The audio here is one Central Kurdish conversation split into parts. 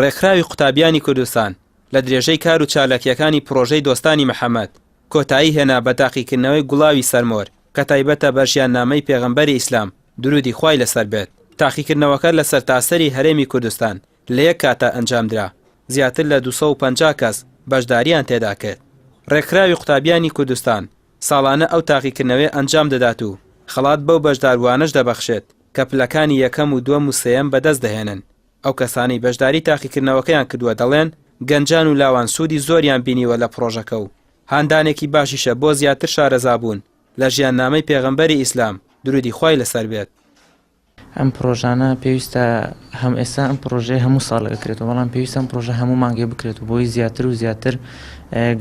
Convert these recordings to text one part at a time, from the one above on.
ڕێکخراوی قوتابیانی کوردستان لە درێژەی کار و چالاکیەکانی پرۆژەی دۆستانی محەممەد کۆتایی هێنا بە تاقیکردنەوەی گوڵاوی سەرمۆر کە تایبەتە بە ژیاننامەی پێغەمبەری ئیسلام درودی خوای لەسەر بێت. تاقیکردنەوەکە لە سەرتاسەری هەرێمی کوردستان لە یەک کاتە ئەنجامدرا، زیاتر لە 250 کەس بەشداریان تێدا کرد. ڕێکخراوی قوتابیانی کوردستان ساڵانە ئەو تاقیکردنەوەی ئەنجام دەدات و خەڵات بەو بەشداروانش دەبەخشێت کە پلەکانی یەکەم و دووەم و سێەم بەدەست دەهێنن. ئەو کەسانی بەشداری تاقیکردنەوەکەیان کردووە دەڵێن گەنجان و لاوان سوودی زۆریان بینیوە لە پرۆژەکە و هاندانێکی باشیشە بۆ زیاتر شارەزابوون لە ژیاننامەی پێغەمبەری ئیسلام درودی خوای لەسەر بێت. ئەم پرۆژانە پێویستە هەم ئێستا ئەم پرۆژەی هەموو ساڵ دەکرێت و بەڵام پێویستە ئەم پرۆژە هەموو مانگێ بکرێت و بۆی زیاتر و زیاتر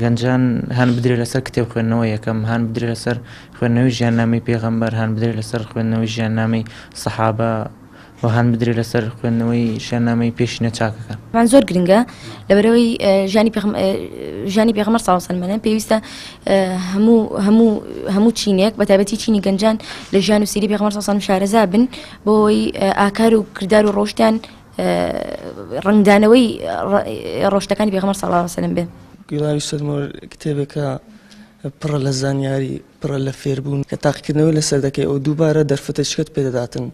گەنجان هەن بدرێت لەسەر کتێب خوێندنەوە یەکەم، هەن بدرێت لەسەر خوێندنەوەی ژیاننامەی پێغەمبەر، هەن بدرێت لەسەر خوێندنەوەی ژیاننامەی سەحابە و هەن بدرێت لەسەر خوێندنەوەی ژیاننامەی پێشینە چاکەکە. زۆر گرنگە لەبەرەوەی ژیانی پێغەمبەر صلی الله علیه و سلم پێویستە هەموو چینێک بە تایبەتی چینی گەنجان لە ژیان و سیری پێغەمبەر صلی الله علیه و سلم شارەزا بن بۆی ئاکار و کردار و ڕۆشتیان ڕنگدانەوەی ڕۆشتەکانی پێغەمبەر صلی الله علیه و سلم بێ. گوڵاوی سەرمۆر کتێبێکە پڕە لە زانیاری پڕە لە فێربوون کە تاقیکردنەوەی لەسەر دەکەی ئەو دووبارە دەرفەتەشکت پێدەداتن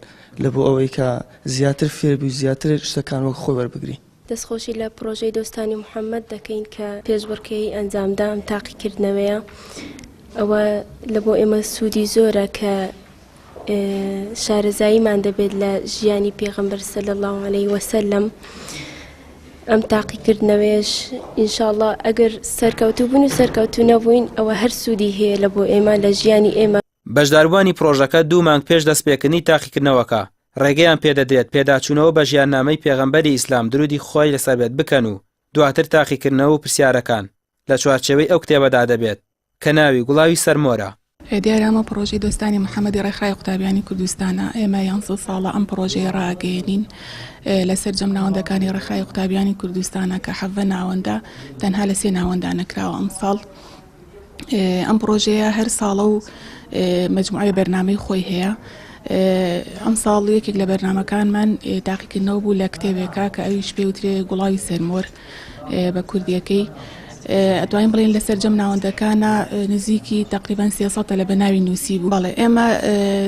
لە بۆ ئەوەی کە زیاتر فێربوو زیاتر شتەکان وەک خۆی وەربگری. دەستخۆشی لە پرۆژەی دۆستانی محەممەد دەکەین کە پێشبڕکەی ئەنجامدا ئەم تاقیکردنەوەیە. ئەوە لە بۆ ئێمە سوودی زۆرە کە شارەزاییمان دەبێت لە ژیانی پێغەمبەر صلی الله علیه و سلم. ئەم تاقیکردنەوەیش ئینشاءڵڵا ئەگەر سەرکەوتوو بوون و سەرکەوتوو نەبووین ئەوە هەر سوودی هەیە لە بۆ ئێمە لە ژیانی ئێمە. بەشداربوانی پرۆژەکە 2 مانگ پێش دەستپێکردنی تاقیکردنەوەکە ڕێگەیان پێدەدرێت پێداچوونەوە بە ژیاننامەی پێغەمبەری ئیسلام درودی خۆی لەسەر بێت بکەن و دواتر تاقیکردنەوە و پرسیارەکان لە چوارچێوەی ئەو کتێبەدا دەبێت کە ناوی گوڵاوی سەرمۆرە. دیارەمە پرۆژەی دۆستانی محەممەدی ڕێکخراوی قوتابیانی کوردستانە ئێمە یانسە ساڵە ئەم پرۆژەی ڕاگەیەنین لەسەر جەم ناوەندەکانی ڕێکخراوی قوتابیانی کوردستانە کە 7 ناوەندە تەنها لە 3 ناوەندا نەکراوە ئەم ساڵ. ئەم پرۆژەیە هەر ساڵە و مەجموعەی بەرنامەی خۆی هەیە. ئەم ساڵ یەکێک لە بەرنامەکانمان تاقیکردنەوە بوو لە کتێبێکە کە ئەویش پێوترێ گوڵاوی سەرمۆر بە کوردیەکەی. ئەتوانین بڵێن لەسەر جەم ناوەندەکانە نزیکی تقریبان 300 لە بەناوی نووسی بوو. بەڵێ ئێمە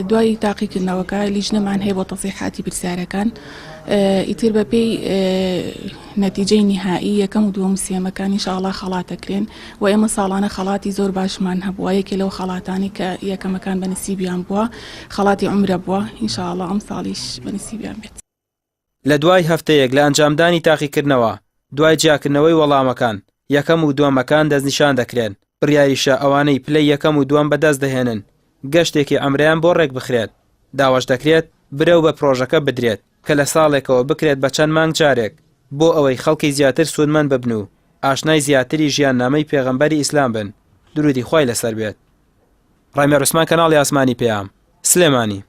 دوای تاقیکردنەوەکە لیژنەمان هەیە بۆ تەصیحاتی پرسیارەکان ئیتر بەپێی نەتیجەی نهایی یەکەم و دووەم و سێمەکان ئینشاءڵڵا خەڵاتەکرێن و ئێمە ساڵانە خەڵاتی زۆر باشمان هەبووە. یەکێ لەو خەڵاتانی کە یەکەمەکان بەنسیبیان بووە خەڵاتی عومرە بووە. ئینشاءڵڵا ئەم ساڵیش بەنسیبیان بێت. لە دوای هەفتەیەک لە ئەنجامدانی تاقیکردنەوە دوای جیاکردنەوەی وەڵامەکان یەکەم و دووەمەکان دەستنیشان دەکرێن. بڕیاریشە ئەوانەی پلەی یەکەم و دووەم بەدەست دەهێنن گەشتێکی ئەمریان بۆ ڕێک بخرێت. داواش دەکرێت برەو بە پرۆژەکە بدرێت کە لە ساڵێکەوە بکرێت بە چەند مانگ جارێک بۆ ئەوەی خەڵکی زیاتر سوودمەند ببن و ئاشنای زیاتری ژیاننامەی پێغەمبەری ئیسلام بن درودی خوای لەسەر بێت. ڕایمێر عوسمان کەناڵی ئاسمانی پێام سلێمانی.